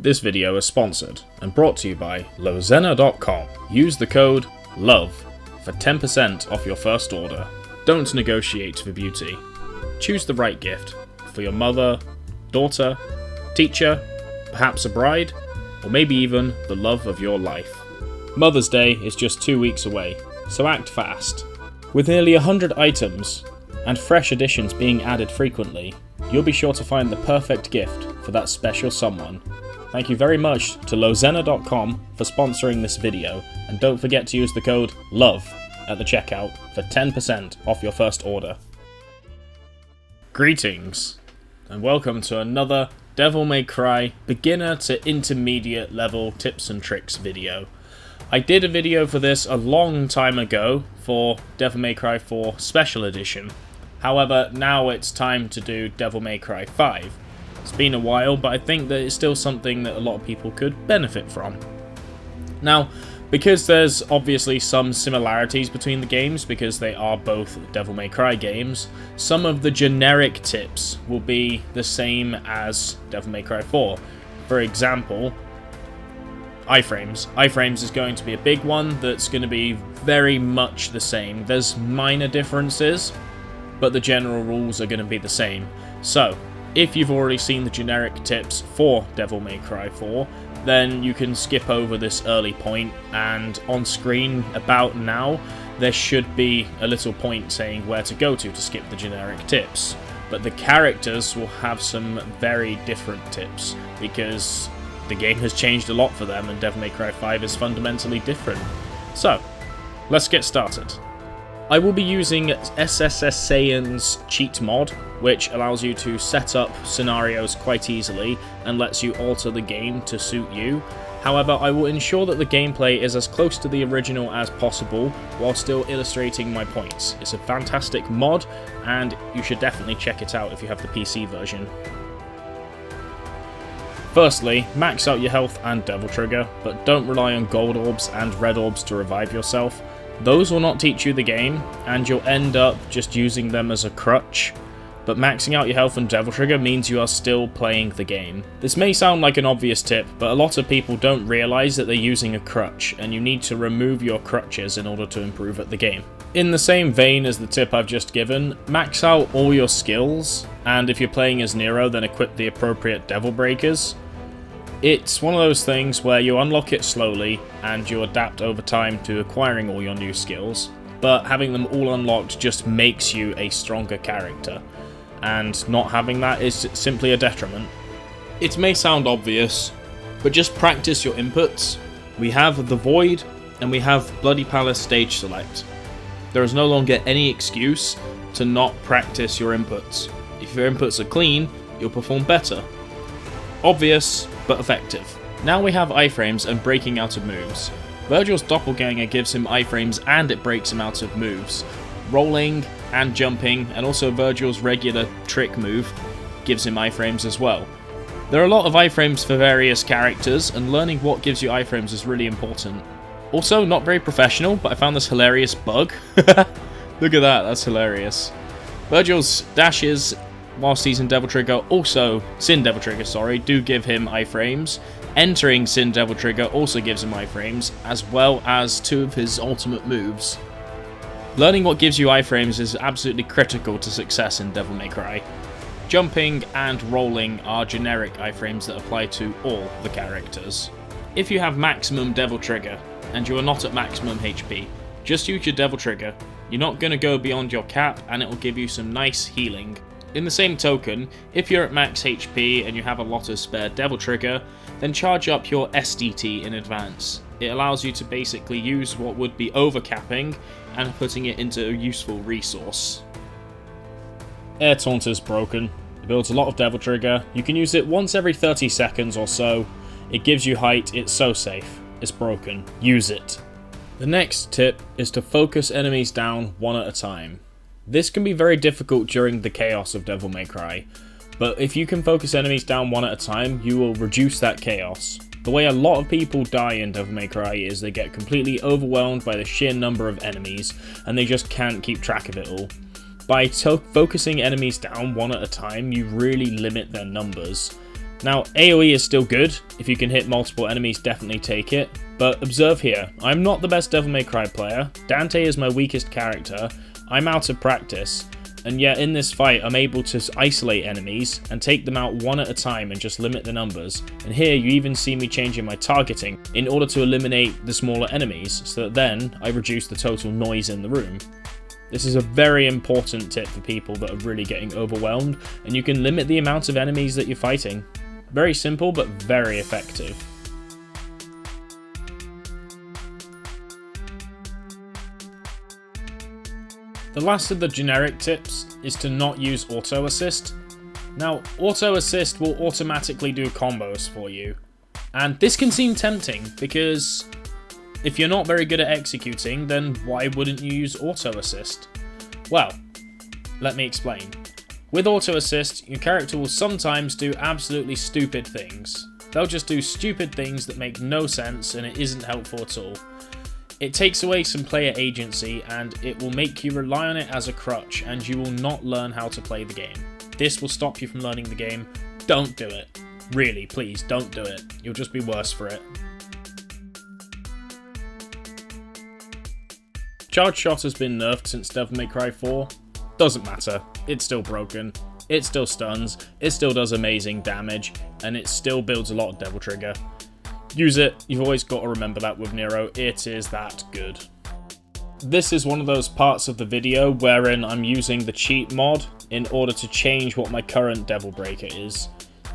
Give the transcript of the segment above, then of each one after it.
This video is sponsored and brought to you by lozena.com. Use the code LOVE for 10% off your first order. Don't negotiate for beauty. Choose the right gift for your mother, daughter, teacher, perhaps a bride, or maybe even the love of your life. Mother's Day is just 2 weeks away, so act fast. With nearly 100 items and fresh additions being added frequently, you'll be sure to find the perfect gift for that special someone. Thank you very much to lozena.com for sponsoring this video, and don't forget to use the code LOVE at the checkout for 10% off your first order. Greetings, and welcome to another Devil May Cry beginner to intermediate level tips and tricks video. I did a video for this a long time ago for Devil May Cry 4 Special Edition. However, now it's time to do Devil May Cry 5. It's been a while, but I think that it's still something that a lot of people could benefit from. Now, because there's obviously some similarities between the games, because they are both Devil May Cry games, some of the generic tips will be the same as Devil May Cry 4. For example, iframes. Iframes is going to be a big one that's going to be very much the same. There's minor differences, but the general rules are going to be the same. So, if you've already seen the generic tips for Devil May Cry 4, then you can skip over this early point, and on screen about now, there should be a little point saying where to go to skip the generic tips. But the characters will have some very different tips, because the game has changed a lot for them, and Devil May Cry 5 is fundamentally different. So, let's get started. I will be using SSSiyan's cheat mod, which allows you to set up scenarios quite easily and lets you alter the game to suit you. However, I will ensure that the gameplay is as close to the original as possible while still illustrating my points. It's a fantastic mod, and you should definitely check it out if you have the PC version. Firstly, max out your health and Devil Trigger, but don't rely on gold orbs and red orbs to revive yourself. Those will not teach you the game, and you'll end up just using them as a crutch. But maxing out your health and Devil Trigger means you are still playing the game. This may sound like an obvious tip, but a lot of people don't realise that they're using a crutch, and you need to remove your crutches in order to improve at the game. In the same vein as the tip I've just given, max out all your skills, and if you're playing as Nero, then equip the appropriate Devil Breakers. It's one of those things where you unlock it slowly, and you adapt over time to acquiring all your new skills, but having them all unlocked just makes you a stronger character, and not having that is simply a detriment. It may sound obvious, but just practice your inputs. We have the Void, and we have Bloody Palace Stage Select. There is no longer any excuse to not practice your inputs. If your inputs are clean, you'll perform better. Obvious, but effective. Now we have iframes and breaking out of moves. Vergil's doppelganger gives him iframes and it breaks him out of moves. Rolling and jumping, and also Vergil's regular trick move gives him iframes as well. There are a lot of iframes for various characters, and learning what gives you iframes is really important. Also, not very professional, but I found this hilarious bug. Look at that, that's hilarious. Vergil's dashes whilst he's in Devil Trigger, also Sin Devil Trigger, sorry, do give him iframes. Entering Sin Devil Trigger also gives him iframes, as well as two of his ultimate moves. Learning what gives you iframes is absolutely critical to success in Devil May Cry. Jumping and rolling are generic iframes that apply to all the characters. If you have maximum Devil Trigger, and you are not at maximum HP, just use your Devil Trigger. You're not going to go beyond your cap, and it will give you some nice healing. In the same token, if you're at max HP and you have a lot of spare Devil Trigger, then charge up your SDT in advance. It allows you to basically use what would be overcapping and putting it into a useful resource. Air Taunt is broken. It builds a lot of Devil Trigger. You can use it once every 30 seconds or so. It gives you height. It's so safe. It's broken. Use it. The next tip is to focus enemies down one at a time. This can be very difficult during the chaos of Devil May Cry, but if you can focus enemies down one at a time, you will reduce that chaos. The way a lot of people die in Devil May Cry is they get completely overwhelmed by the sheer number of enemies, and they just can't keep track of it all. By focusing enemies down one at a time, you really limit their numbers. Now, AoE is still good. If you can hit multiple enemies, definitely take it. But observe here, I'm not the best Devil May Cry player. Dante is my weakest character. I'm out of practice. And yet in this fight, I'm able to isolate enemies and take them out one at a time and just limit the numbers. And here you even see me changing my targeting in order to eliminate the smaller enemies, so that then I reduce the total noise in the room. This is a very important tip for people that are really getting overwhelmed, and you can limit the amount of enemies that you're fighting. Very simple, but very effective. The last of the generic tips is to not use auto assist. Now, auto assist will automatically do combos for you, and this can seem tempting because if you're not very good at executing, then why wouldn't you use auto assist? Well, let me explain. With auto assist, your character will sometimes do absolutely stupid things. They'll just do stupid things that make no sense and it isn't helpful at all. It takes away some player agency and it will make you rely on it as a crutch, and you will not learn how to play the game. This will stop you from learning the game. Don't do it. Really, please, don't do it. You'll just be worse for it. Charge Shot has been nerfed since Devil May Cry 4. Doesn't matter. It's still broken. It still stuns. It still does amazing damage. And it still builds a lot of Devil Trigger. Use it. You've always got to remember that with Nero. It is that good. This is one of those parts of the video wherein I'm using the cheat mod in order to change what my current Devil Breaker is.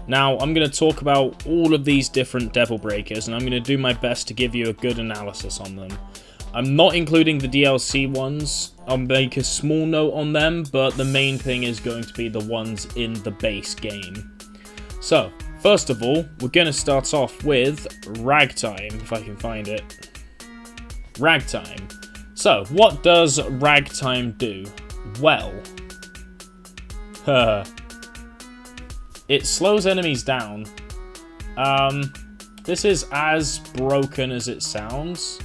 Now, I'm going to talk about all of these different Devil Breakers, and I'm going to do my best to give you a good analysis on them. I'm not including the DLC ones. I'll make a small note on them, but the main thing is going to be the ones in the base game. So, first of all, we're going to start off with Ragtime, if I can find it. Ragtime. So, what does Ragtime do? Well, it slows enemies down. This is as broken as it sounds.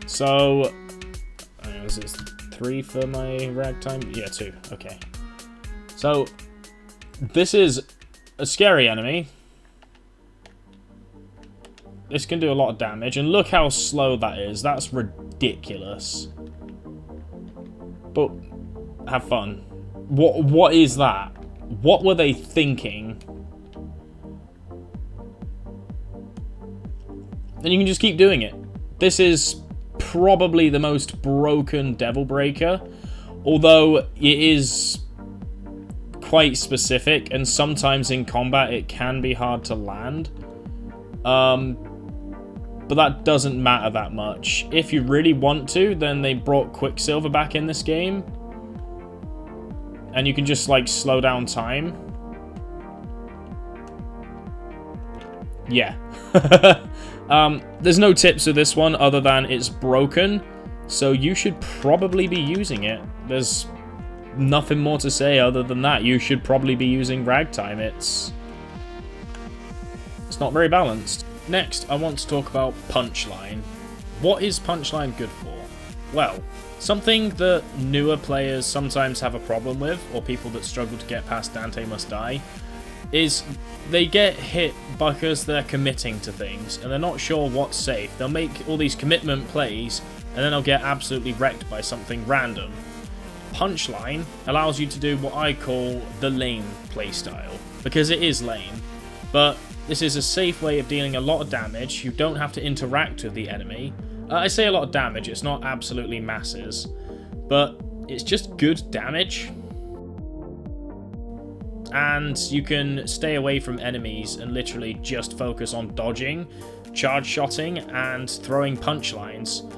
So, is it 3 for my Ragtime? Yeah, 2. Okay. So, this is a scary enemy. This can do a lot of damage, and look how slow that is. That's ridiculous. But have fun. What is that? What were they thinking? And you can just keep doing it. This is probably the most broken Devil Breaker, although it is quite specific, and sometimes in combat it can be hard to land. But that doesn't matter that much. If you really want to, then they brought Quicksilver back in this game, and you can just like slow down time. Yeah. There's no tips with this one other than it's broken, so you should probably be using it. There's nothing more to say other than that. You should probably be using Ragtime. It's not very balanced. Next, I want to talk about Punchline. What is Punchline good for? Well, something that newer players sometimes have a problem with, or people that struggle to get past Dante Must Die, is they get hit because they're committing to things and they're not sure what's safe. They'll make all these commitment plays and then they'll get absolutely wrecked by something random. Punchline allows you to do what I call the lame playstyle, because it is lame, but this is a safe way of dealing a lot of damage. You don't have to interact with the enemy. I say a lot of damage, it's not absolutely masses, but it's just good damage. And you can stay away from enemies and literally just focus on dodging, charge shotting, and throwing punchlines.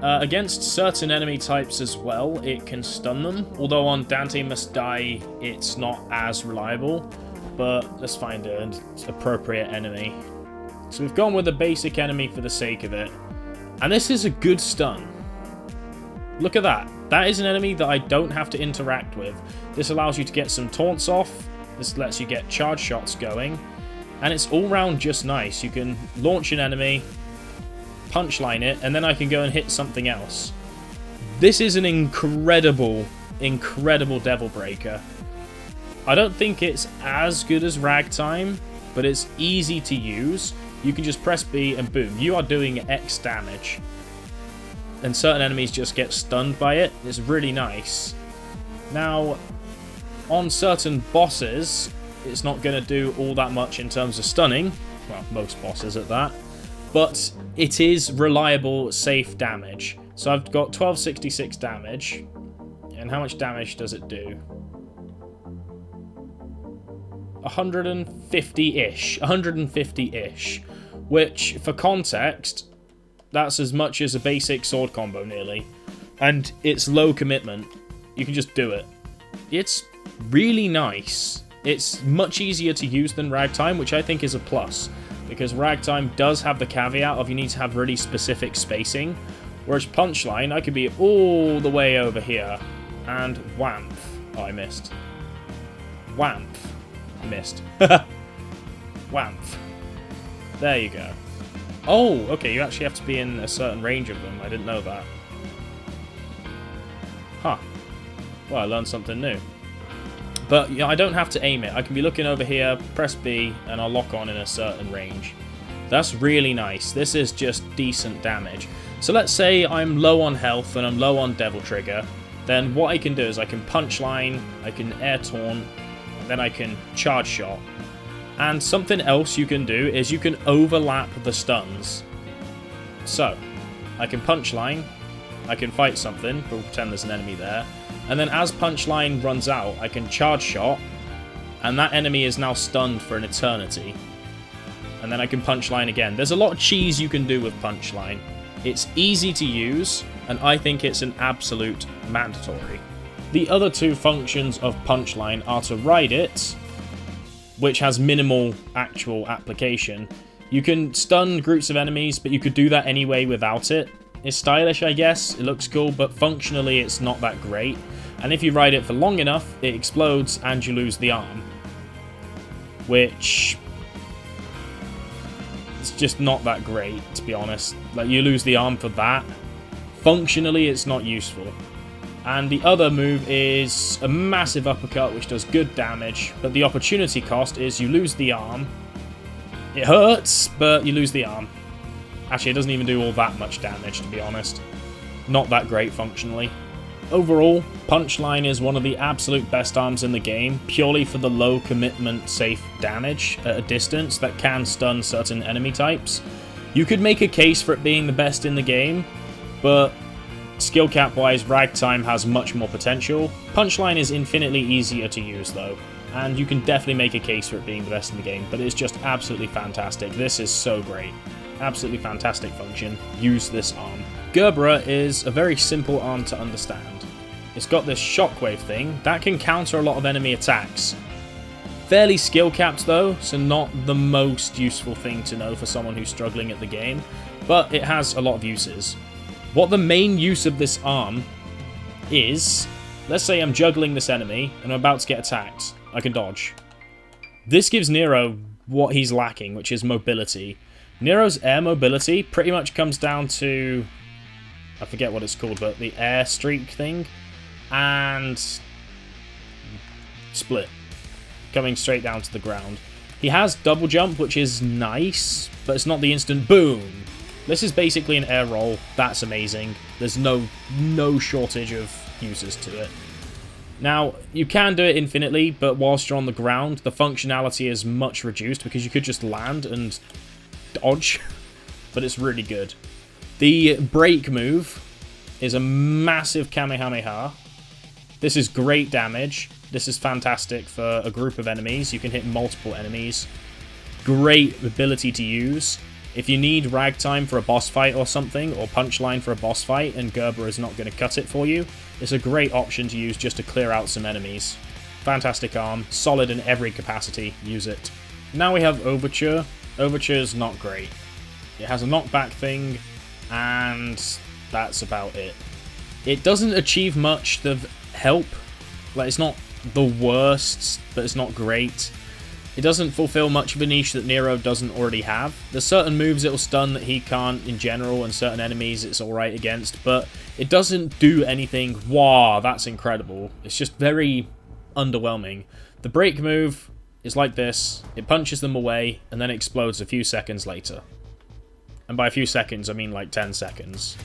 Against certain enemy types as well, it can stun them, although on Dante Must Die it's not as reliable. But let's find an appropriate enemy. So we've gone with a basic enemy for the sake of it, and this is a good stun. Look at that. That is an enemy that I don't have to interact with. This allows you to get some taunts off. This lets you get charge shots going, and it's all round just nice. You can launch an enemy, punchline it, and then I can go and hit something else. This is an incredible, incredible Devil Breaker. I don't think it's as good as Ragtime, but it's easy to use. You can just press B and boom, you are doing X damage. And certain enemies just get stunned by it. It's really nice. Now, on certain bosses, it's not going to do all that much in terms of stunning. Well, most bosses at that. But it is reliable, safe damage. So I've got 1266 damage. And how much damage does it do? 150-ish. 150-ish. Which, for context, that's as much as a basic sword combo, nearly. And it's low commitment. You can just do it. It's really nice. It's much easier to use than Ragtime, which I think is a plus. Because Ragtime does have the caveat of you need to have really specific spacing. Whereas Punchline, I could be all the way over here. And whamp. Oh, I missed. Whamp. Missed. Whamp. There you go. Oh, okay, you actually have to be in a certain range of them. I didn't know that. Huh. Well, I learned something new. But yeah, I don't have to aim it. I can be looking over here, press B, and I'll lock on in a certain range. That's really nice. This is just decent damage. So let's say I'm low on health and I'm low on Devil Trigger. Then what I can do is I can Punchline, I can Air Taunt, then I can Charge Shot. And something else you can do is you can overlap the stuns. So, I can Punchline, I can fight something, we'll pretend there's an enemy there, and then as Punchline runs out, I can Charge Shot, and that enemy is now stunned for an eternity. And then I can Punchline again. There's a lot of cheese you can do with Punchline. It's easy to use, and I think it's an absolute mandatory. The other two functions of Punchline are to ride it, which has minimal actual application. You can stun groups of enemies, but you could do that anyway without it. It's stylish, I guess, it looks cool, but functionally it's not that great. And if you ride it for long enough, it explodes and you lose the arm. Which... it's just not that great, to be honest. Like, you lose the arm for that. Functionally, it's not useful. And the other move is a massive uppercut, which does good damage, but the opportunity cost is you lose the arm. It hurts, but you lose the arm. Actually, it doesn't even do all that much damage, to be honest. Not that great functionally. Overall, Punchline is one of the absolute best arms in the game, purely for the low commitment safe damage at a distance that can stun certain enemy types. You could make a case for it being the best in the game, but skill cap wise, Ragtime has much more potential. Punchline is infinitely easier to use though, and you can definitely make a case for it being the best in the game, but it's just absolutely fantastic. This is so great. Absolutely fantastic function. Use this arm. Gerbera is a very simple arm to understand. It's got this shockwave thing that can counter a lot of enemy attacks. Fairly skill capped though, so not the most useful thing to know for someone who's struggling at the game, but it has a lot of uses. What the main use of this arm is, let's say I'm juggling this enemy and I'm about to get attacked. I can dodge. This gives Nero what he's lacking, which is mobility. Nero's air mobility pretty much comes down to, I forget what it's called, but the air streak thing, and split, coming straight down to the ground. He has double jump, which is nice, but it's not the instant boom. This is basically an air roll. That's amazing. There's no shortage of uses to it. Now, you can do it infinitely, but whilst you're on the ground, the functionality is much reduced because you could just land and dodge, but it's really good. The break move is a massive Kamehameha. This is great damage. This is fantastic for a group of enemies. You can hit multiple enemies. Great ability to use. If you need Ragtime for a boss fight or something, or Punchline for a boss fight, and Gerbera is not going to cut it for you, it's a great option to use just to clear out some enemies. Fantastic arm, solid in every capacity, use it. Now we have Overture. Overture's not great. It has a knockback thing, and that's about it. It doesn't achieve much of help. Like, it's not the worst, but it's not great. It doesn't fulfill much of a niche that Nero doesn't already have. There's certain moves it'll stun that he can't in general, and certain enemies it's alright against, but it doesn't do anything, wow, that's incredible. It's just very underwhelming. The break move is like this. It punches them away and then explodes a few seconds later. And by a few seconds, I mean like 10 seconds.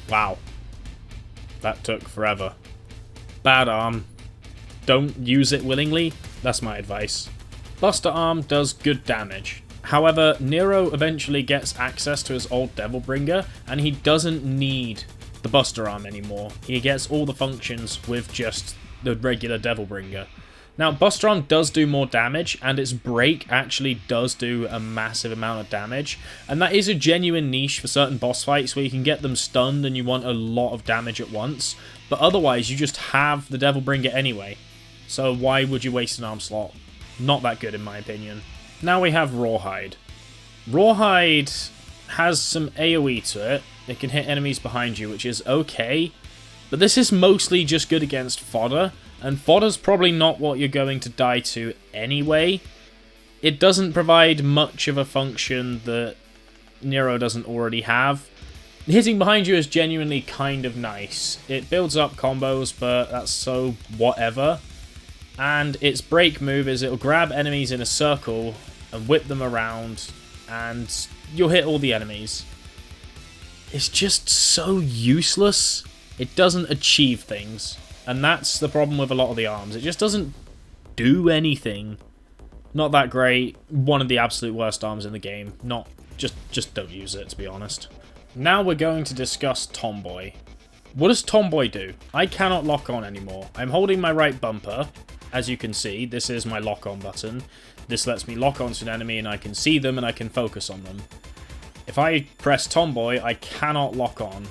Wow. That took forever. Bad arm. Don't use it willingly. That's my advice. Buster Arm does good damage. However, Nero eventually gets access to his old Devilbringer, and he doesn't need the Buster Arm anymore. He gets all the functions with just the regular Devilbringer. Now, Buster Arm does do more damage, and its break actually does do a massive amount of damage, and that is a genuine niche for certain boss fights where you can get them stunned and you want a lot of damage at once, but otherwise you just have the Devilbringer anyway, so why would you waste an arm slot? Not that good in my opinion. Now we have Rawhide. Rawhide has some AoE to it. It can hit enemies behind you, which is okay, but this is mostly just good against fodder, and fodder's probably not what you're going to die to anyway. It doesn't provide much of a function that Nero doesn't already have. Hitting behind you is genuinely kind of nice. It builds up combos, but that's so whatever. And its break move is it'll grab enemies in a circle and whip them around, and you'll hit all the enemies. It's just so useless. It doesn't achieve things. And that's the problem with a lot of the arms. It just doesn't do anything. Not that great. One of the absolute worst arms in the game. Just don't use it, to be honest. Now we're going to discuss Tomboy. What does Tomboy do? I cannot lock on anymore. I'm holding my right bumper. As you can see, this is my lock on button. This lets me lock onto an enemy and I can see them and I can focus on them. If I press Tomboy, I cannot lock on.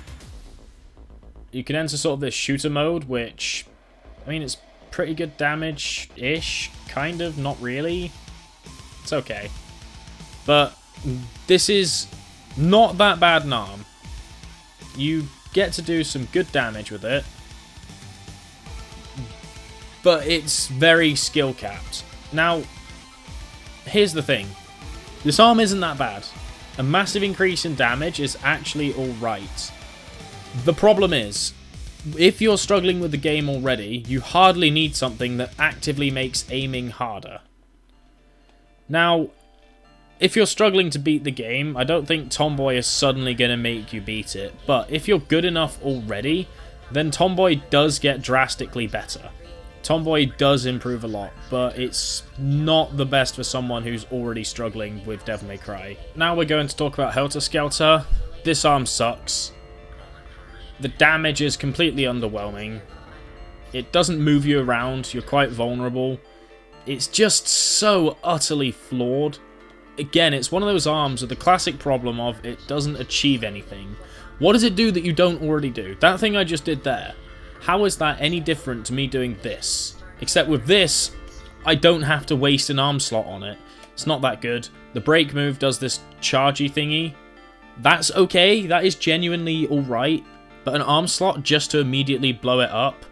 You can enter sort of this shooter mode, which, I mean, it's pretty good damage-ish, kind of, not really. It's okay. But this is not that bad an arm. You get to do some good damage with it, but it's very skill capped. Now, here's the thing. This arm isn't that bad. A massive increase in damage is actually alright. The problem is, if you're struggling with the game already, you hardly need something that actively makes aiming harder. Now, if you're struggling to beat the game, I don't think Tomboy is suddenly going to make you beat it, but if you're good enough already, then Tomboy does get drastically better. Tomboy does improve a lot, but it's not the best for someone who's already struggling with Devil May Cry. Now we're going to talk about Helter Skelter. This arm sucks. The damage is completely underwhelming. It doesn't move you around, you're quite vulnerable. It's just so utterly flawed. Again, it's one of those arms with the classic problem of it doesn't achieve anything. What does it do that you don't already do? That thing I just did there. How is that any different to me doing this? Except with this, I don't have to waste an arm slot on it. It's not that good. The break move does this chargey thingy. That's okay, that is genuinely alright. But an arm slot just to immediately blow it up,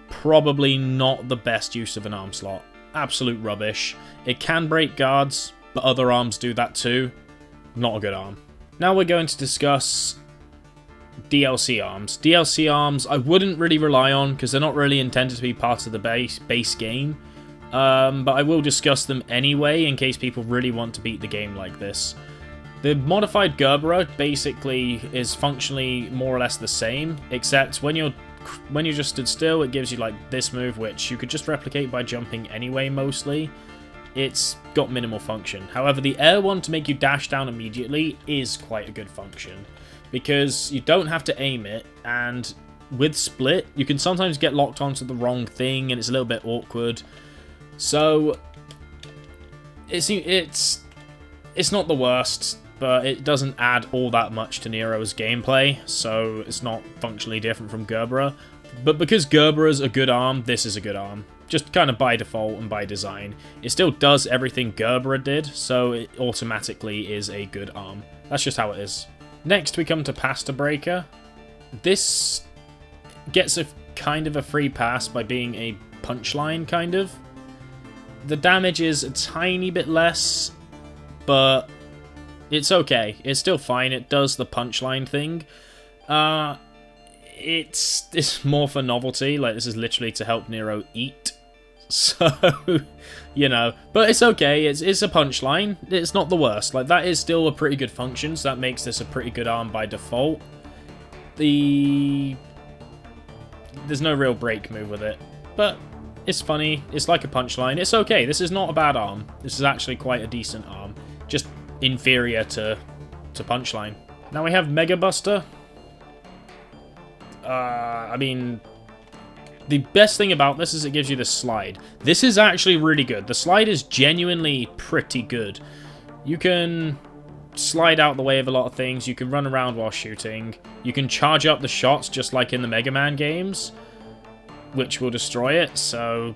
probably not the best use of an arm slot. Absolute rubbish. It can break guards, but other arms do that too. Not a good arm. Now we're going to discuss DLC arms. DLC arms I wouldn't really rely on because they're not really intended to be part of the base game. But I will discuss them anyway in case people really want to beat the game like this. The modified Gerbera basically is functionally more or less the same, except when you just stood still, it gives you like this move, which you could just replicate by jumping anyway mostly. It's got minimal function. However, the air one to make you dash down immediately is quite a good function, because you don't have to aim it, and with split, you can sometimes get locked onto the wrong thing, and it's a little bit awkward. So, it's not the worst, but it doesn't add all that much to Nero's gameplay, so it's not functionally different from Gerbera. But because Gerbera's a good arm, this is a good arm. Just kind of by default and by design. It still does everything Gerbera did, so it automatically is a good arm. That's just how it is. Next we come to Pasta Breaker. This gets a kind of a free pass by being a punchline, kind of. The damage is a tiny bit less, but it's okay. It's still fine. It does the punchline thing. it's more for novelty. Like, this is literally to help Nero eat. So, you know, but it's okay. It's a punchline. It's not the worst. Like, that is still a pretty good function, so that makes this a pretty good arm by default. There's no real break move with it, but it's funny. It's like a punchline. It's okay. This is not a bad arm. This is actually quite a decent arm. Just inferior to punchline. Now we have Mega Buster. I mean, the best thing about this is it gives you the slide. This is actually really good. The slide is genuinely pretty good. You can slide out the way of a lot of things. You can run around while shooting. You can charge up the shots just like in the Mega Man games, which will destroy it. So,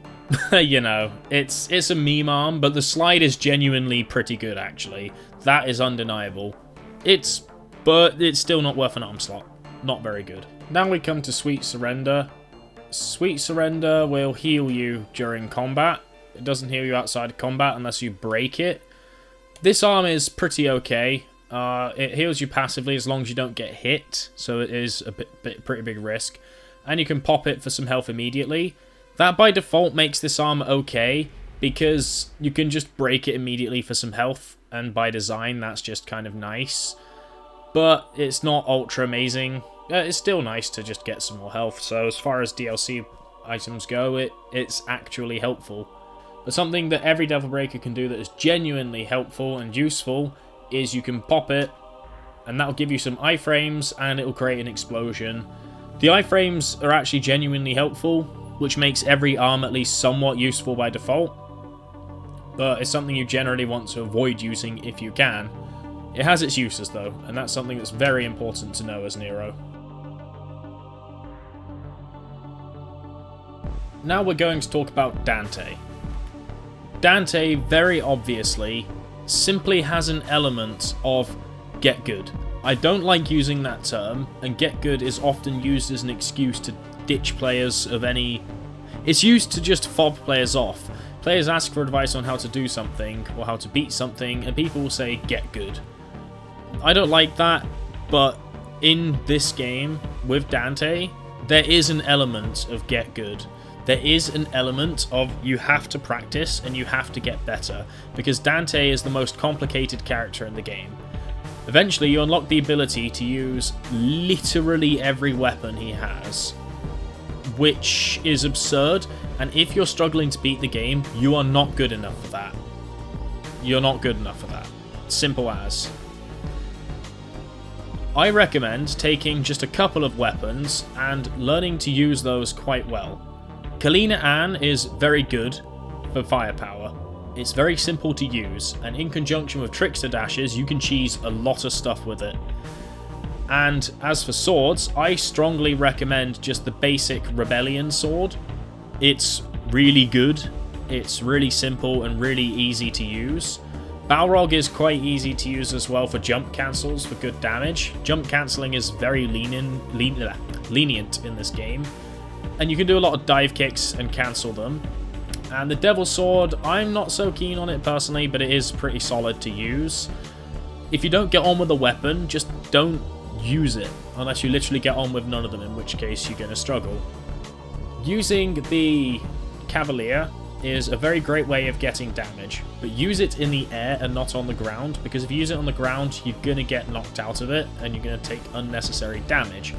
you know, it's a meme arm, but the slide is genuinely pretty good, actually. That is undeniable. But it's still not worth an arm slot. Not very good. Now we come to Sweet Surrender. Sweet Surrender will heal you during combat. It doesn't heal you outside of combat unless you break it. This arm is pretty okay. It heals you passively as long as you don't get hit, so it is a pretty big risk. And you can pop it for some health immediately. That by default makes this arm okay, because you can just break it immediately for some health, and by design that's just kind of nice. But it's not ultra amazing. It's still nice to just get some more health, so as far as DLC items go, it's actually helpful. But something that every Devil Breaker can do that is genuinely helpful and useful is you can pop it, and that'll give you some iframes, and it'll create an explosion. The iframes are actually genuinely helpful, which makes every arm at least somewhat useful by default. But it's something you generally want to avoid using if you can. It has its uses though, and that's something that's very important to know as Nero. Now we're going to talk about Dante. Dante, very obviously, simply has an element of get good. I don't like using that term, and get good is often used as an excuse to ditch players of any... It's used to just fob players off. Players ask for advice on how to do something, or how to beat something, and people will say, get good. I don't like that, but in this game, with Dante, there is an element of get good. There is an element of you have to practice and you have to get better, because Dante is the most complicated character in the game. Eventually you unlock the ability to use literally every weapon he has, which is absurd, and if you're struggling to beat the game, you are not good enough for that. You're not good enough for that. Simple as. I recommend taking just a couple of weapons and learning to use those quite well. Kalina Ann is very good for firepower. It's very simple to use, and in conjunction with Trickster Dashes, you can cheese a lot of stuff with it. And as for swords, I strongly recommend just the basic Rebellion sword. It's really good, it's really simple and really easy to use. Balrog is quite easy to use as well for jump cancels for good damage. Jump cancelling is very lenient in this game. And you can do a lot of dive kicks and cancel them. And the Devil Sword, I'm not so keen on it personally, but it is pretty solid to use. If you don't get on with a weapon, just don't use it, unless you literally get on with none of them, in which case you're going to struggle. Using the Cavalier is a very great way of getting damage, but use it in the air and not on the ground, because if you use it on the ground, you're going to get knocked out of it, and you're going to take unnecessary damage.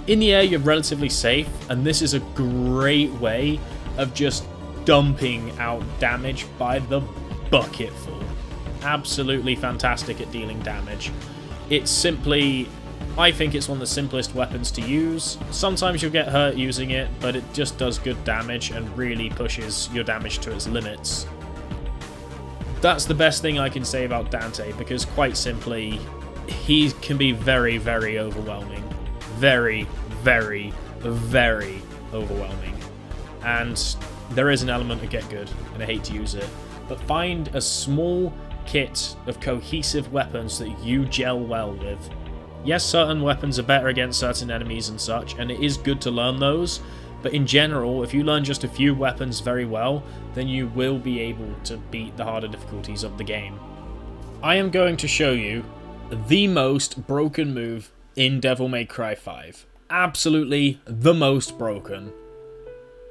In the air, you're relatively safe, and this is a great way of just dumping out damage by the bucketful. Absolutely fantastic at dealing damage. It's simply... I think it's one of the simplest weapons to use. Sometimes you'll get hurt using it, but it just does good damage and really pushes your damage to its limits. That's the best thing I can say about Dante, because quite simply, he can be very, very overwhelming. Very, very, very overwhelming. And there is an element of get good, and I hate to use it. But find a small kit of cohesive weapons that you gel well with. Yes, certain weapons are better against certain enemies and such, and it is good to learn those, but in general, if you learn just a few weapons very well, then you will be able to beat the harder difficulties of the game. I am going to show you the most broken move in Devil May Cry 5, absolutely the most broken.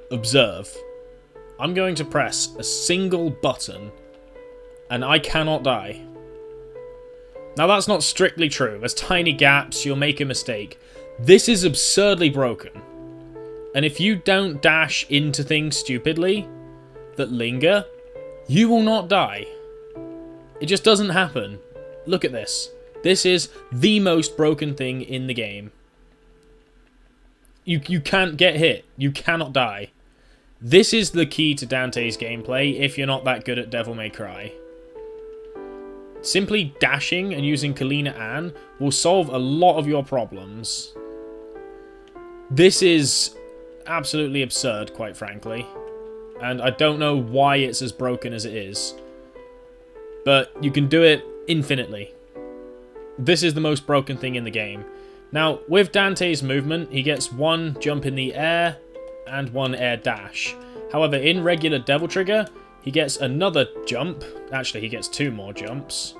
Observe. I'm going to press a single button and I cannot die. Now that's not strictly true. There's tiny gaps, you'll make a mistake. This is absurdly broken. And if you don't dash into things stupidly that linger, you will not die. It just doesn't happen. Look at this. This is the most broken thing in the game. You can't get hit. You cannot die. This is the key to Dante's gameplay if you're not that good at Devil May Cry. Simply dashing and using Kalina Ann will solve a lot of your problems. This is absolutely absurd, quite frankly. And I don't know why it's as broken as it is. But you can do it infinitely. This is the most broken thing in the game. Now, with Dante's movement, he gets one jump in the air and one air dash. However, in regular Devil Trigger, he gets another jump. Actually, he gets 2 more jumps.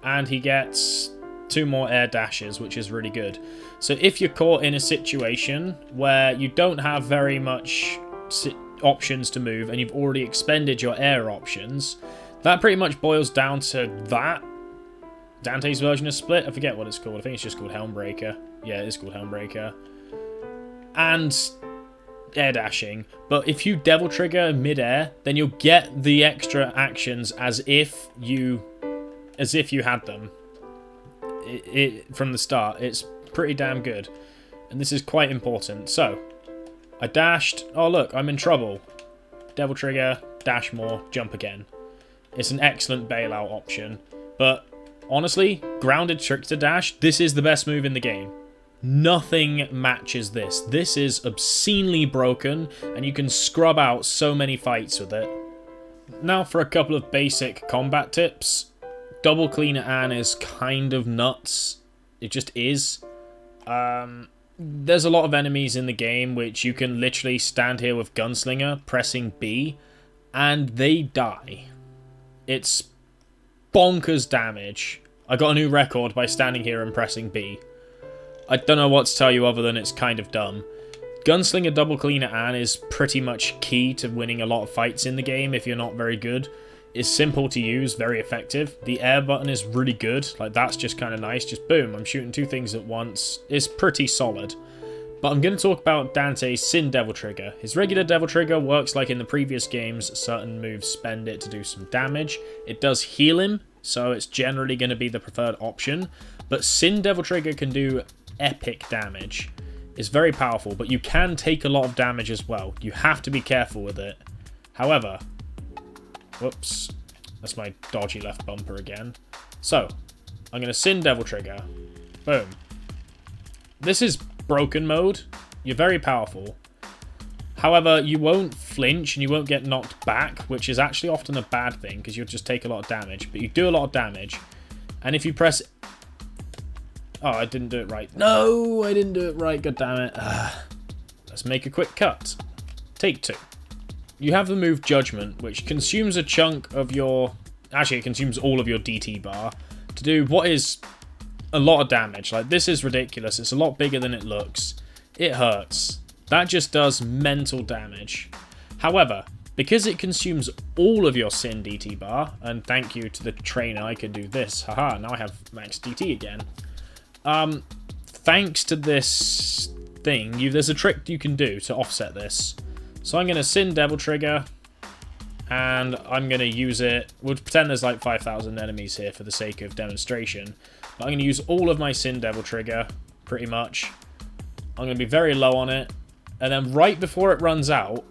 And he gets 2 more air dashes, which is really good. So if you're caught in a situation where you don't have very much options to move and you've already expended your air options, that pretty much boils down to that. Dante's version of Split, I forget what it's called. I think it's just called Helmbreaker. Yeah, it is called Helmbreaker. And air dashing. But if you Devil Trigger mid-air, then you'll get the extra actions as if you had them from the start. It's pretty damn good. And this is quite important. So, I dashed. Oh, look, I'm in trouble. Devil Trigger, dash more, jump again. It's an excellent bailout option. But honestly, grounded trickster dash, this is the best move in the game. Nothing matches this. This is obscenely broken, and you can scrub out so many fights with it. Now for a couple of basic combat tips. Double Kalina Ann is kind of nuts. It just is. There's a lot of enemies in the game which you can literally stand here with Gunslinger, pressing B, and they die. It's bonkers damage. I got a new record by standing here and pressing B. I don't know what to tell you other than it's kind of dumb. Gunslinger Double Kalina Ann is pretty much key to winning a lot of fights in the game if you're not very good. It's simple to use, very effective. The air button is really good. Like, that's just kind of nice. Just boom, I'm shooting 2 things at once. It's pretty solid. But I'm going to talk about Dante's Sin Devil Trigger. His regular Devil Trigger works like in the previous games. Certain moves spend it to do some damage. It does heal him, so it's generally going to be the preferred option. But Sin Devil Trigger can do epic damage. It's very powerful, but you can take a lot of damage as well. You have to be careful with it. However, whoops, that's my dodgy left bumper again. So, I'm going to Sin Devil Trigger. Boom. This is broken mode. You're very powerful. However, you won't flinch and you won't get knocked back, which is actually often a bad thing because you'll just take a lot of damage. But you do a lot of damage. And if you press... Oh, I didn't do it right. No, I didn't do it right. God damn it. Let's make a quick cut. Take 2. You have the move Judgment, which consumes a chunk of your... Actually, it consumes all of your DT bar to do what is a lot of damage. Like, this is ridiculous. It's a lot bigger than it looks. It hurts. That just does mental damage. However, because it consumes all of your Sin DT bar, and thank you to the trainer, I could do this. Haha, now I have max DT again. Thanks to this thing, there's a trick you can do to offset this. So I'm going to Sin Devil Trigger, and I'm going to use it. We'll pretend there's like 5,000 enemies here for the sake of demonstration. But I'm going to use all of my Sin Devil Trigger, pretty much. I'm going to be very low on it. And then right before it runs out,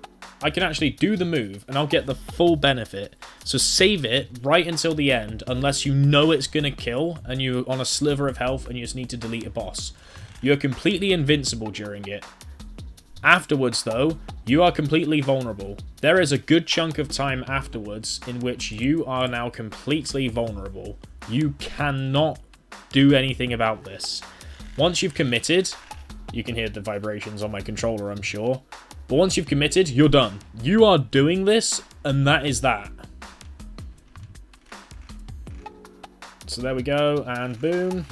I can actually do the move, and I'll get the full benefit. So save it right until the end, unless you know it's going to kill, and you're on a sliver of health, and you just need to delete a boss. You're completely invincible during it. Afterwards, though, you are completely vulnerable. There is a good chunk of time afterwards in which you are now completely vulnerable. You cannot do anything about this. Once you've committed, you can hear the vibrations on my controller, I'm sure. But once you've committed, you're done. You are doing this, and that is that. So there we go, and boom.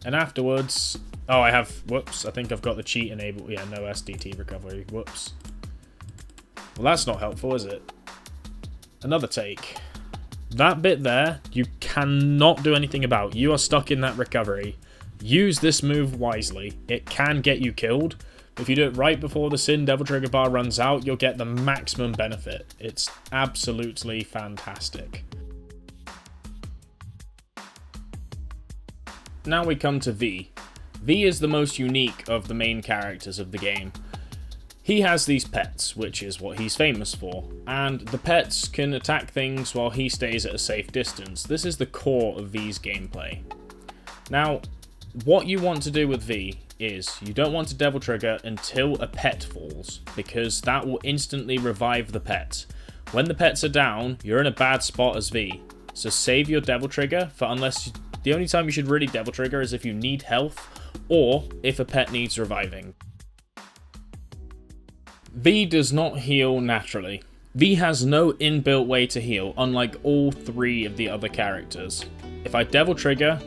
And afterwards, Oh, I have... Whoops. I think I've got the cheat enabled. Yeah, no SDT recovery. Whoops. Well, that's not helpful, is it? Another take. That bit there, you cannot do anything about. You are stuck in that recovery. Use this move wisely. It can get you killed. If you do it right before the Sin Devil Trigger bar runs out, you'll get the maximum benefit. It's absolutely fantastic. Now we come to V. V is the most unique of the main characters of the game. He has these pets, which is what he's famous for, and the pets can attack things while he stays at a safe distance. This is the core of V's gameplay. Now, what you want to do with V is, you don't want to Devil Trigger until a pet falls, because that will instantly revive the pet. When the pets are down, you're in a bad spot as V, so save your Devil Trigger for the only time you should really Devil Trigger is if you need health, or if a pet needs reviving. V does not heal naturally. V has no inbuilt way to heal, unlike all three of the other characters. If I Devil Trigger,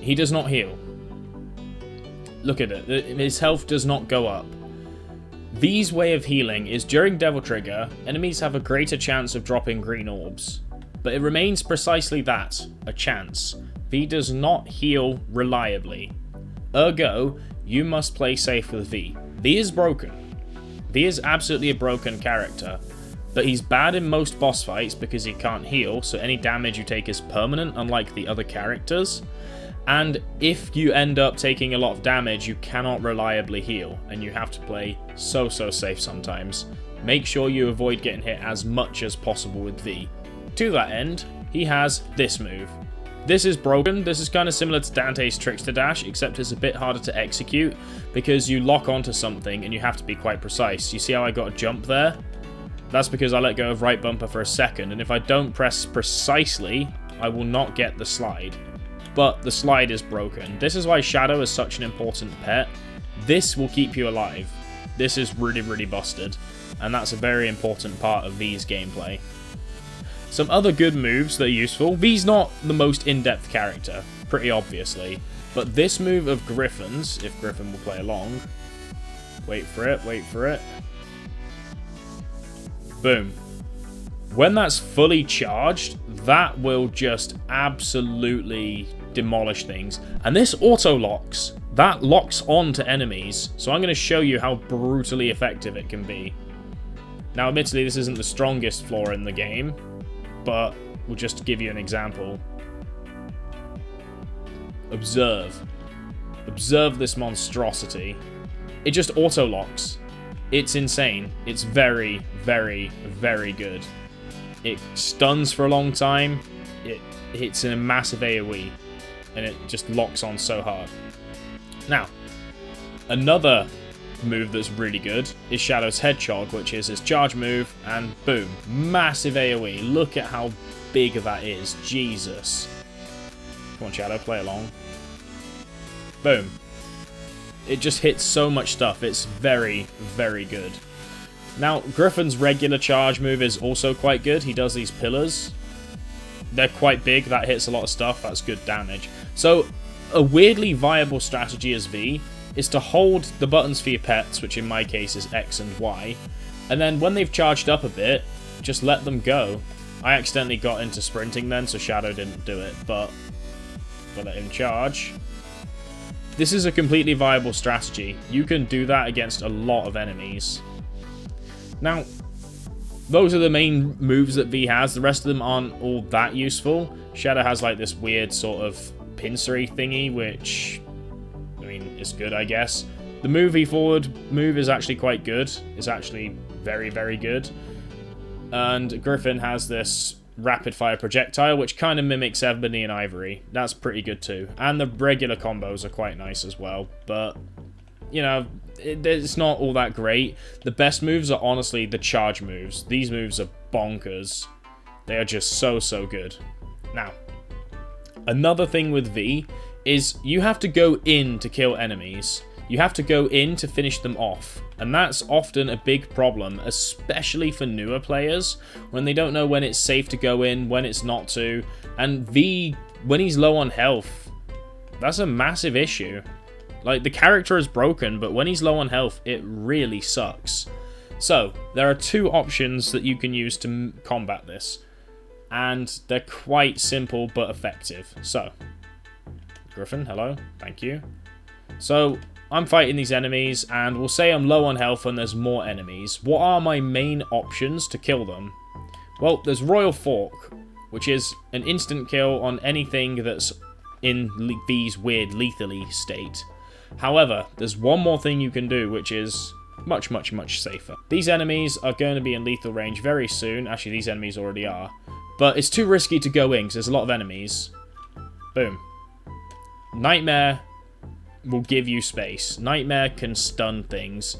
he does not heal. Look at it, his health does not go up. V's way of healing is during Devil Trigger, enemies have a greater chance of dropping green orbs. But it remains precisely that, a chance. V does not heal reliably. Ergo, you must play safe with V. V is broken. V is absolutely a broken character, but he's bad in most boss fights because he can't heal, so any damage you take is permanent, unlike the other characters. And if you end up taking a lot of damage, you cannot reliably heal, and you have to play so safe sometimes. Make sure you avoid getting hit as much as possible with V. To that end, he has this move. This is broken. This is kind of similar to Dante's Trickster Dash, except it's a bit harder to execute because you lock onto something and you have to be quite precise. You see how I got a jump there? That's because I let go of right bumper for a second, and if I don't press precisely, I will not get the slide. But the slide is broken. This is why Shadow is such an important pet. This will keep you alive. This is really busted, and that's a very important part of V's gameplay. Some other good moves that are useful. V's not the most in-depth character, pretty obviously. But this move of Griffin's, if Griffin will play along. Wait for it. Boom. When that's fully charged, that will just absolutely demolish things. And this auto-locks. That locks on to enemies. So I'm going to show you how brutally effective it can be. Now, admittedly, this isn't the strongest floor in the game, but we'll just give you an example. Observe this monstrosity. It just auto-locks. It's insane. It's very good. It stuns for a long time. It hits in a massive AoE, and it just locks on so hard. Now, another move that's really good is Shadow's Hedgehog, which is his charge move, and boom, massive AoE. Look at how big that is. Jesus. Come on, Shadow, play along. Boom. It just hits so much stuff. It's very good. Now, Griffin's regular charge move is also quite good. He does these pillars. They're quite big. That hits a lot of stuff. That's good damage. So, a weirdly viable strategy as V is to hold the buttons for your pets, which in my case is X and Y, and then when they've charged up a bit, just let them go. I accidentally got into sprinting then, so Shadow didn't do it, but we'll let him charge. This is a completely viable strategy. You can do that against a lot of enemies. Now, those are the main moves that V has. The rest of them aren't all that useful. Shadow has like this weird sort of pincery thingy, which, I mean, is good, I guess. The movie forward move is actually quite good. It's actually very good. And Griffin has this rapid fire projectile, which kind of mimics Ebony and Ivory. That's pretty good too. And the regular combos are quite nice as well. But, you know, it's not all that great. The best moves are honestly the charge moves. These moves are bonkers. They are just so good. Now, another thing with V is you have to go in to kill enemies. You have to go in to finish them off. And that's often a big problem, especially for newer players, when they don't know when it's safe to go in, when it's not to. And V, when he's low on health, that's a massive issue. Like, the character is broken, but when he's low on health, it really sucks. So, there are two options that you can use to combat this. And they're quite simple but effective. So, Griffin, hello, thank you. So, I'm fighting these enemies, and we'll say I'm low on health and there's more enemies. What are my main options to kill them? Well, there's Royal Fork, which is an instant kill on anything that's in V's weird lethally state. However, there's one more thing you can do, which is much, much, much safer. These enemies are going to be in lethal range very soon. Actually, these enemies already are. But it's too risky to go in because there's a lot of enemies. Boom. Nightmare will give you space. Nightmare can stun things.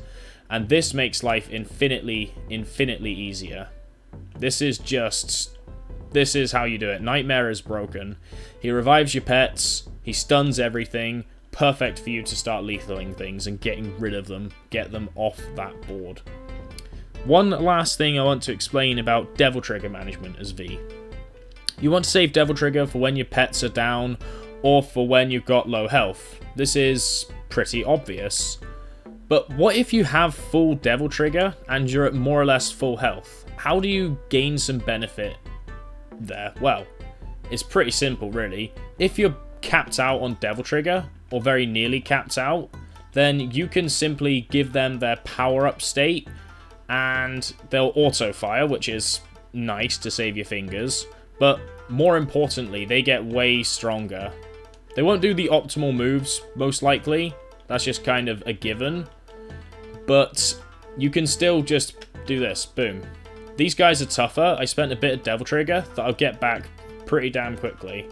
And this makes life infinitely, infinitely easier. This is how you do it. Nightmare is broken. He revives your pets. He stuns everything. Perfect for you to start lethaling things and getting rid of them. Get them off that board. One last thing I want to explain about Devil Trigger management as V. You want to save Devil Trigger for when your pets are down or for when you've got low health. This is pretty obvious. But what if you have full Devil Trigger and you're at more or less full health? How do you gain some benefit there? Well, it's pretty simple really. If you're capped out on Devil Trigger, or very nearly capped out, then you can simply give them their power-up state, and they'll auto-fire, which is nice to save your fingers, but more importantly, they get way stronger. They won't do the optimal moves, most likely. That's just kind of a given. But you can still just do this. Boom. These guys are tougher. I spent a bit of Devil Trigger that I'll get back pretty damn quickly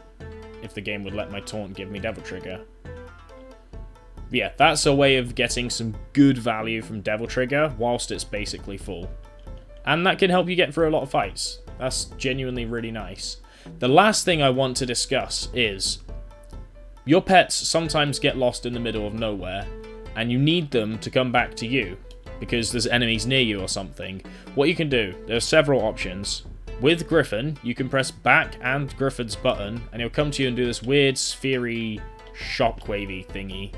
if the game would let my taunt give me Devil Trigger. Yeah, that's a way of getting some good value from Devil Trigger whilst it's basically full. And that can help you get through a lot of fights. That's genuinely really nice. The last thing I want to discuss is your pets sometimes get lost in the middle of nowhere and you need them to come back to you because there's enemies near you or something. What you can do, there are several options. With Griffin, you can press back and Griffin's button and he'll come to you and do this weird sphere-y, shockwavy thingy.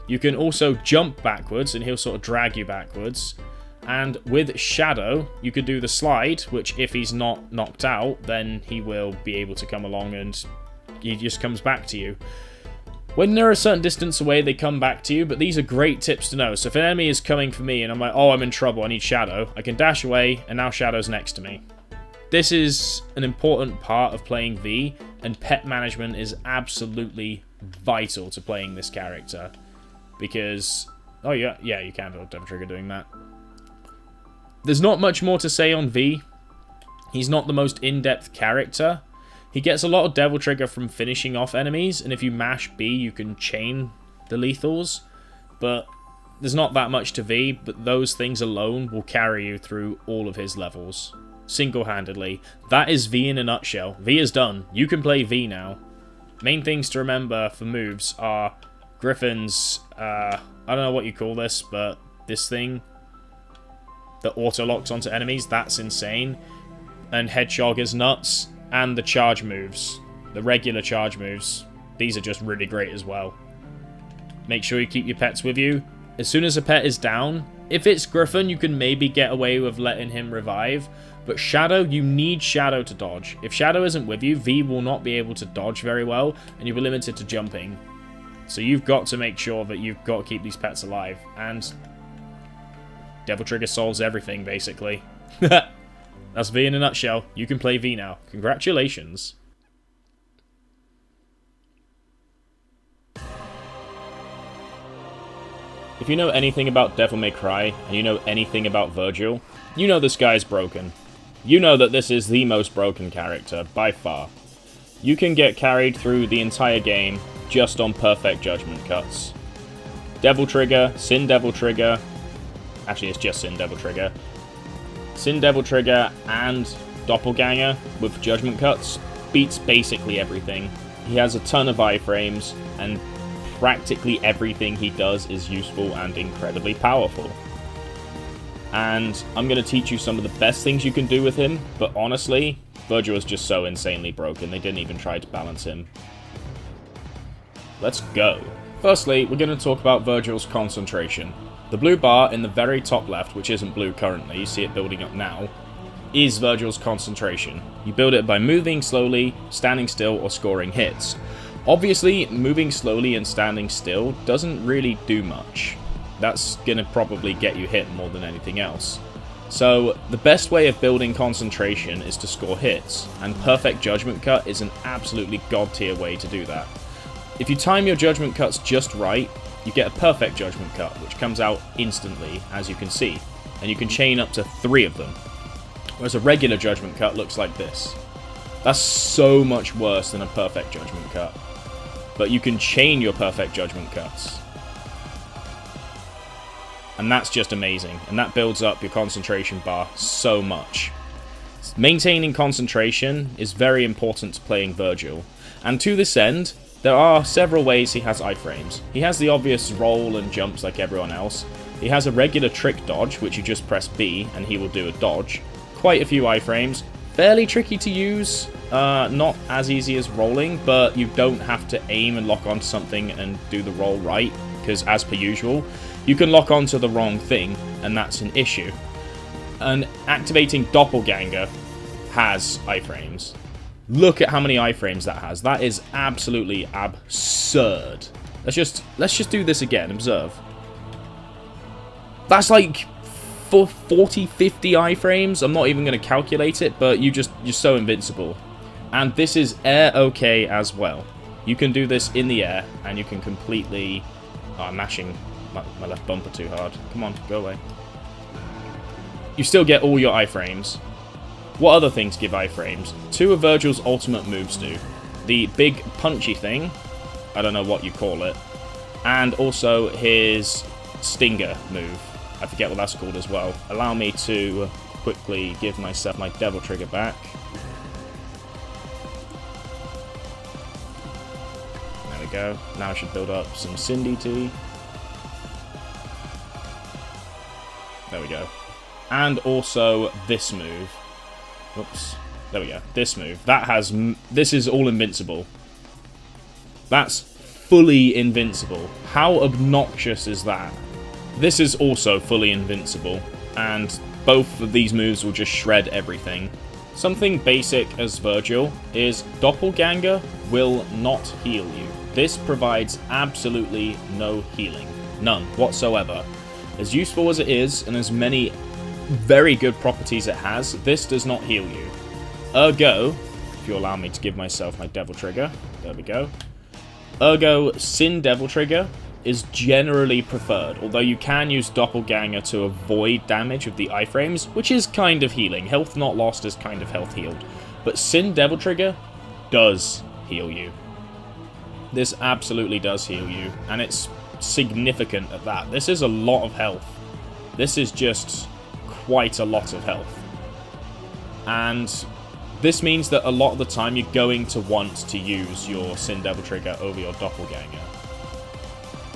You can also jump backwards and he'll sort of drag you backwards. And with Shadow, you could do the slide, which if he's not knocked out, then he will be able to come along and he just comes back to you. When they're a certain distance away, they come back to you, but these are great tips to know. So if an enemy is coming for me and I'm like, oh, I'm in trouble, I need Shadow, I can dash away, and now Shadow's next to me. This is an important part of playing V, and pet management is absolutely vital to playing this character. Because, oh yeah, you can do Devil Trigger doing that. There's not much more to say on V. He's not the most in-depth character. He gets a lot of Devil Trigger from finishing off enemies, and if you mash B, you can chain the lethals. But there's not that much to V, but those things alone will carry you through all of his levels. Single-handedly. That is V in a nutshell. V is done. You can play V now. Main things to remember for moves are Griffin's, I don't know what you call this, but this thing that auto-locks onto enemies, that's insane. And Hedgehog is nuts. And the charge moves. The regular charge moves. These are just really great as well. Make sure you keep your pets with you. As soon as a pet is down, if it's Griffin, you can maybe get away with letting him revive. But Shadow, you need Shadow to dodge. If Shadow isn't with you, V will not be able to dodge very well, and you'll be limited to jumping. So you've got to make sure that you've got to keep these pets alive. And Devil Trigger solves everything, basically. That's V in a nutshell. You can play V now. Congratulations. If you know anything about Devil May Cry, and you know anything about Vergil, you know this guy's broken. You know that this is the most broken character, by far. You can get carried through the entire game just on perfect judgment cuts. Devil Trigger, Sin Devil Trigger, actually it's just Sin Devil Trigger. Sin Devil Trigger and Doppelganger with judgment cuts beats basically everything. He has a ton of iframes, and practically everything he does is useful and incredibly powerful. And I'm going to teach you some of the best things you can do with him, but honestly, Vergil is just so insanely broken, they didn't even try to balance him. Let's go. Firstly, we're going to talk about Vergil's concentration. The blue bar in the very top left, which isn't blue currently, you see it building up now, is Vergil's concentration. You build it by moving slowly, standing still, or scoring hits. Obviously, moving slowly and standing still doesn't really do much. That's going to probably get you hit more than anything else. So, the best way of building concentration is to score hits, and Perfect Judgment Cut is an absolutely god-tier way to do that. If you time your Judgment Cuts just right, you get a Perfect Judgment Cut, which comes out instantly, as you can see, and you can chain up to 3 of them. Whereas a regular Judgment Cut looks like this. That's so much worse than a Perfect Judgment Cut. But you can chain your Perfect Judgment Cuts. And that's just amazing, and that builds up your concentration bar so much. Maintaining concentration is very important to playing Vergil, and to this end, there are several ways he has iframes. He has the obvious roll and jumps like everyone else. He has a regular trick dodge, which you just press B and he will do a dodge. Quite a few iframes. Fairly tricky to use, not as easy as rolling, but you don't have to aim and lock onto something and do the roll right, because as per usual, you can lock onto the wrong thing, and that's an issue. And activating doppelganger has iframes. Look at how many iframes that has. That is absolutely absurd. Let's just do this again. Observe. That's like for 40, 50 iframes. I'm not even going to calculate it, but you're so invincible. And this is air okay as well. You can do this in the air, and you can completely... Oh, I'm mashing my left bumper too hard. Come on, go away. You still get all your iframes. What other things give iframes? 2 of Vergil's ultimate moves do. The big punchy thing, I don't know what you call it, and also his stinger move. I forget what that's called as well. Allow me to quickly give myself my devil trigger back. There we go. Now I should build up some Sin DT. There we go. And also this move. Whoops. There we go. This move. This is all invincible. That's fully invincible. How obnoxious is that? This is also fully invincible. And both of these moves will just shred everything. Something basic as Vergil is doppelganger will not heal you. This provides absolutely no healing. None whatsoever. As useful as it is, and as many very good properties it has, this does not heal you. Ergo, if you allow me to give myself my devil trigger, there we go. Ergo, Sin Devil Trigger is generally preferred, although you can use Doppelganger to avoid damage of the iframes, which is kind of healing. Health not lost is kind of health healed. But Sin Devil Trigger does heal you. This absolutely does heal you, and it's significant at that. This is a lot of health. This is just quite a lot of health. And this means that a lot of the time you're going to want to use your Sin Devil Trigger over your Doppelganger.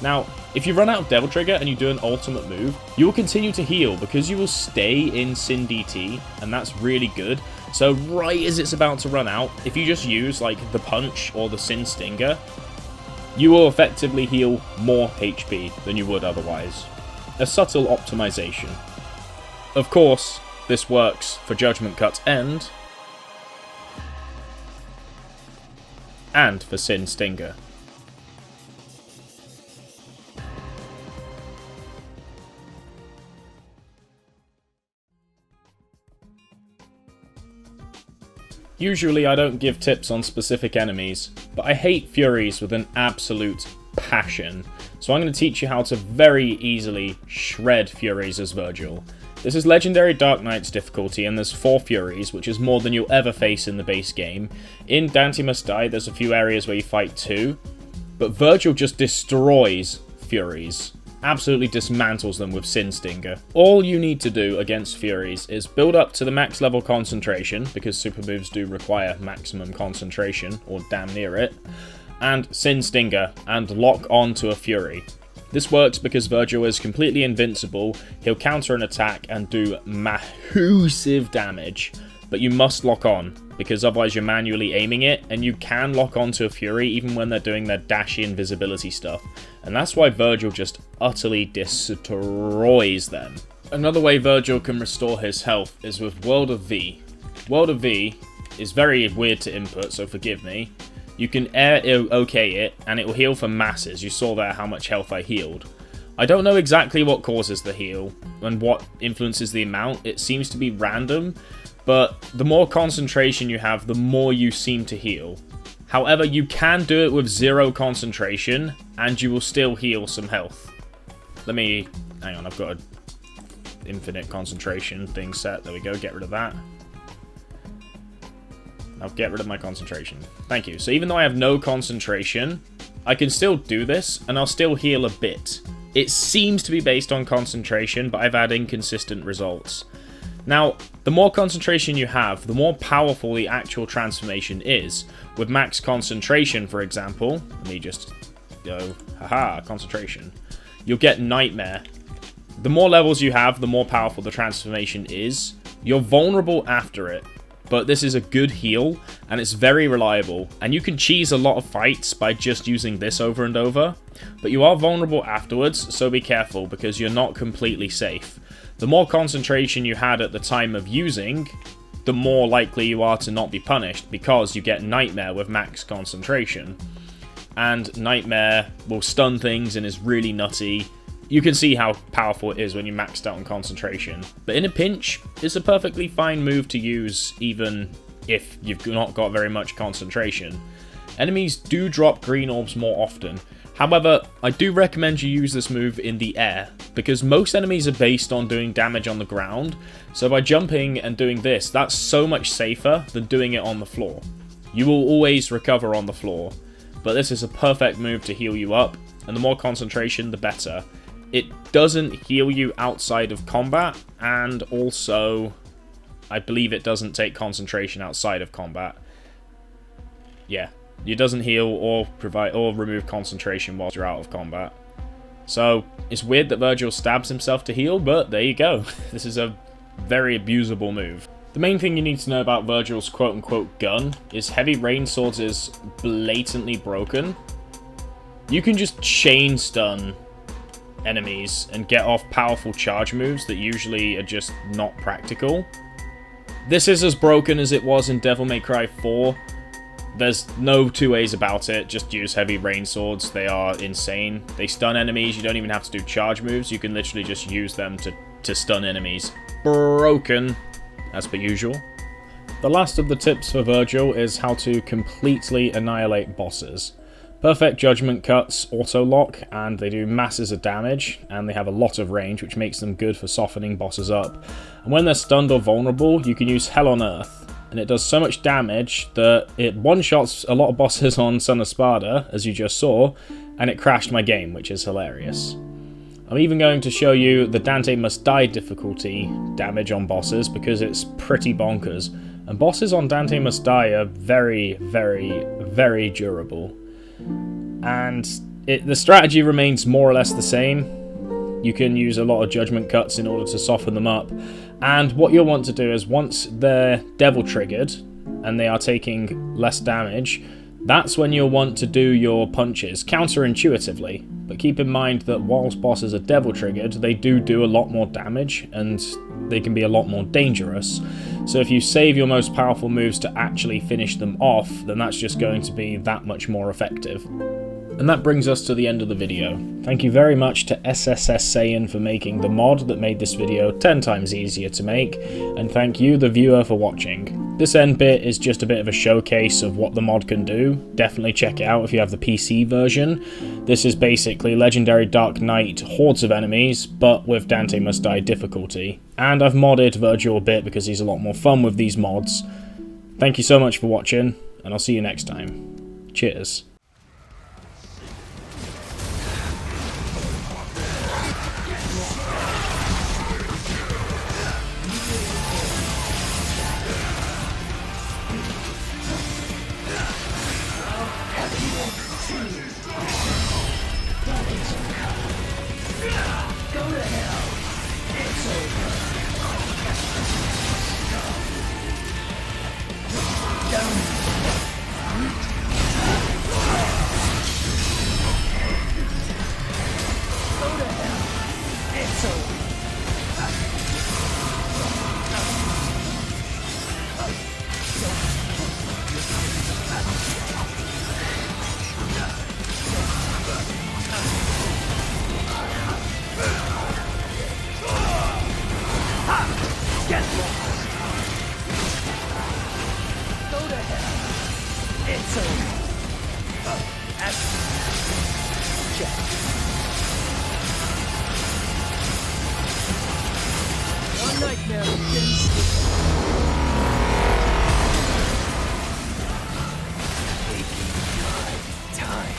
Now, if you run out of Devil Trigger and you do an ultimate move, you will continue to heal because you will stay in Sin DT, and that's really good. So right as it's about to run out, if you just use like the Punch or the Sin Stinger, you will effectively heal more HP than you would otherwise. A subtle optimization. Of course, this works for Judgment Cut's end, and for Sin Stinger. Usually I don't give tips on specific enemies, but I hate Furies with an absolute passion, so I'm going to teach you how to very easily shred Furies as Vergil. This is Legendary Dark Knight's difficulty, and there's 4 Furies, which is more than you'll ever face in the base game. In Dante Must Die, there's a few areas where you fight 2, but Vergil just destroys Furies. Absolutely dismantles them with Sin Stinger. All you need to do against Furies is build up to the max level concentration, because super moves do require maximum concentration, or damn near it, and Sin Stinger, and lock on to a Fury. This works because Vergil is completely invincible, he'll counter an attack and do massive damage, but you must lock on, because otherwise you're manually aiming it, and you can lock onto a Fury even when they're doing their dashy invisibility stuff. and that's why Vergil just utterly destroys them. Another way Vergil can restore his health is with World of V. World of V is very weird to input, so forgive me. You can air OK it, and it will heal for masses. You saw there how much health I healed. I don't know exactly what causes the heal, and what influences the amount. It seems to be random, but the more concentration you have, the more you seem to heal. However, you can do it with 0 concentration, and you will still heal some health. Hang on, I've got an infinite concentration thing set. There we go, get rid of that. I'll get rid of my concentration. Thank you. So even though I have no concentration, I can still do this, and I'll still heal a bit. It seems to be based on concentration, but I've had inconsistent results. Now, the more concentration you have, the more powerful the actual transformation is. With max concentration, for example, let me just go, haha, concentration. You'll get Nightmare. The more levels you have, the more powerful the transformation is. You're vulnerable after it, but this is a good heal, and it's very reliable, and you can cheese a lot of fights by just using this over and over, but you are vulnerable afterwards, so be careful, because you're not completely safe. The more concentration you had at the time of using, the more likely you are to not be punished, because you get Nightmare with max concentration, and Nightmare will stun things and is really nutty. You can see how powerful it is when you maxed out on concentration. But in a pinch, it's a perfectly fine move to use, even if you've not got very much concentration. Enemies do drop green orbs more often. However, I do recommend you use this move in the air, because most enemies are based on doing damage on the ground, so by jumping and doing this, that's so much safer than doing it on the floor. You will always recover on the floor, but this is a perfect move to heal you up, and the more concentration, the better. It doesn't heal you outside of combat, and also, I believe it doesn't take concentration outside of combat. Yeah, it doesn't heal or provide or remove concentration whilst you're out of combat. So, it's weird that Vergil stabs himself to heal, but there you go. This is a very abusable move. The main thing you need to know about Vergil's quote-unquote gun is heavy rain swords is blatantly broken. You can just chain stun enemies and get off powerful charge moves that usually are just not practical. This is as broken as it was in Devil May Cry 4. There's no two ways about it, just use heavy rain swords. They are insane. They stun enemies, you don't even have to do charge moves, you can literally just use them to stun enemies. Broken, as per usual. The last of the tips for Vergil is how to completely annihilate bosses. Perfect Judgment Cuts auto-lock, and they do masses of damage, and they have a lot of range, which makes them good for softening bosses up. And when they're stunned or vulnerable, you can use Hell on Earth, and it does so much damage that it one-shots a lot of bosses on Son of Sparda, as you just saw, and it crashed my game, which is hilarious. I'm even going to show you the Dante Must Die difficulty damage on bosses, because it's pretty bonkers. And bosses on Dante Must Die are very, very, very durable. And the strategy remains more or less the same. You can use a lot of Judgment Cuts in order to soften them up. And what you'll want to do is, once they're devil triggered and they are taking less damage, that's when you'll want to do your punches, counterintuitively. But keep in mind that whilst bosses are devil triggered, they do a lot more damage, and they can be a lot more dangerous. So if you save your most powerful moves to actually finish them off, then that's just going to be that much more effective. And that brings us to the end of the video. Thank you very much to SSSiyan for making the mod that made this video 10 times easier to make, and thank you, the viewer, for watching. This end bit is just a bit of a showcase of what the mod can do. Definitely check it out if you have the PC version. This is basically Legendary Dark Knight hordes of enemies, but with Dante Must Die difficulty. And I've modded Vergil a bit because he's a lot more fun with these mods. Thank you so much for watching, and I'll see you next time. Cheers. hell. It's over. Check. One nightmare begins with taking my time.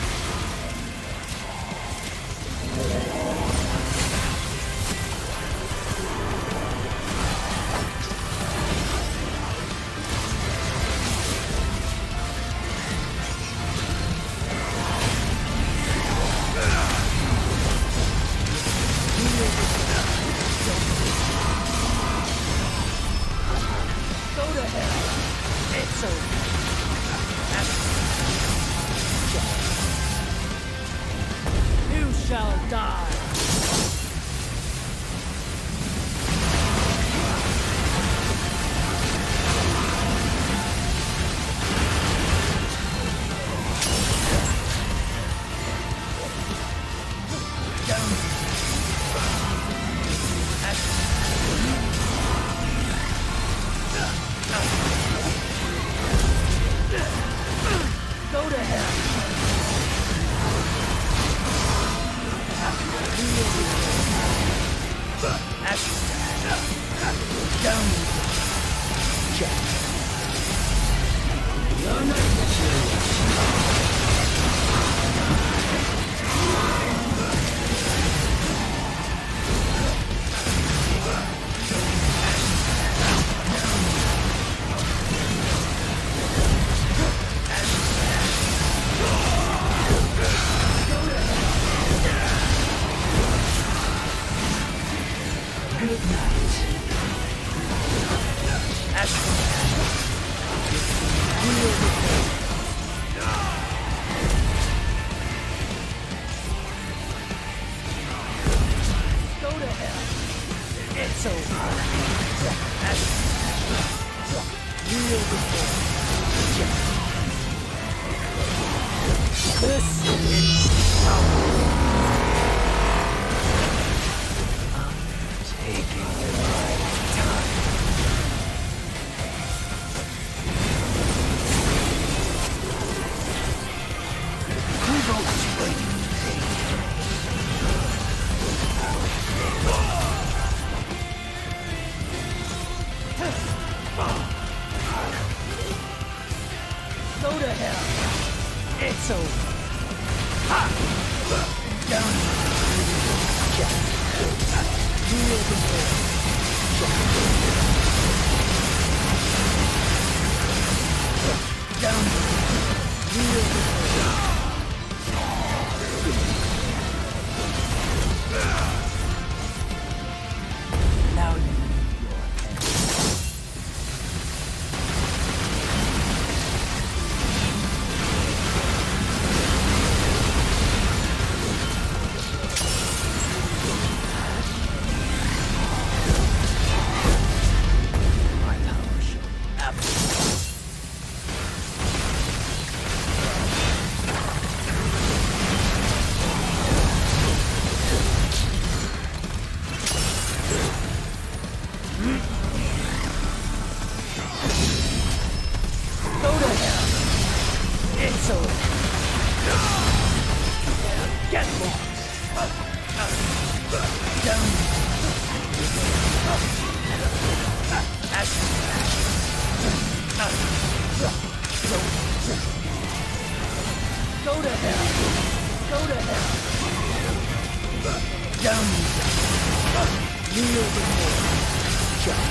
Go to hell. It's over. You shall die. Go to hell. Down. Check. You're not Good night. Go to hell. It's over. Real before. This is taking my time. Who votes waiting? Go to hell. It's over. Ha! Down. Check. Real before. Down. Real before. Now you need your end. My power shall absolutely. Go to hell. It's over. Get lost. Down. Go to hell. Go to hell. Down. Kneel before. Jump.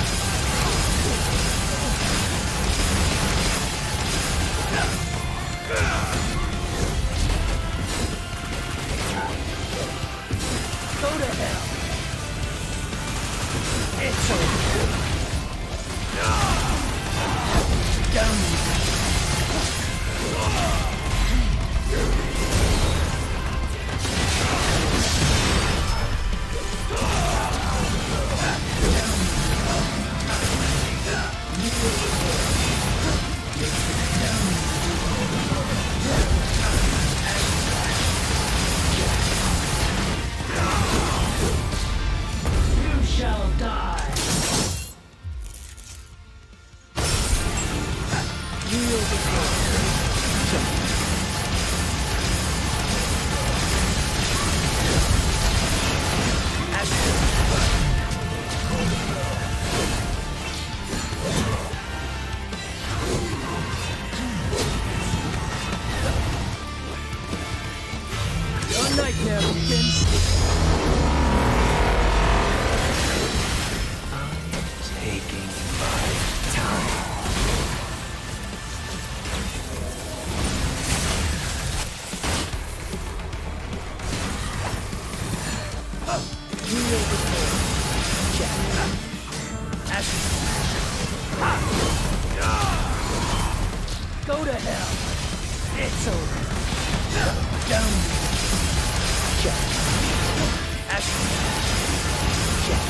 Go to hell. It's over. Down. Kneel before your nightmare begins. Taking my time. Kneel before Jack. Ashes. Go to hell. It's over. Down. Jack. Ashes. Jack.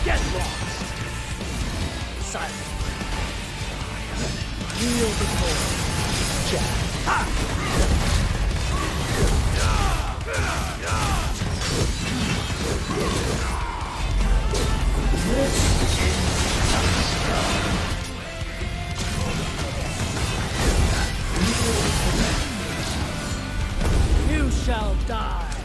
Get lost! Silent. Kneel before Jack. Ha! You shall die!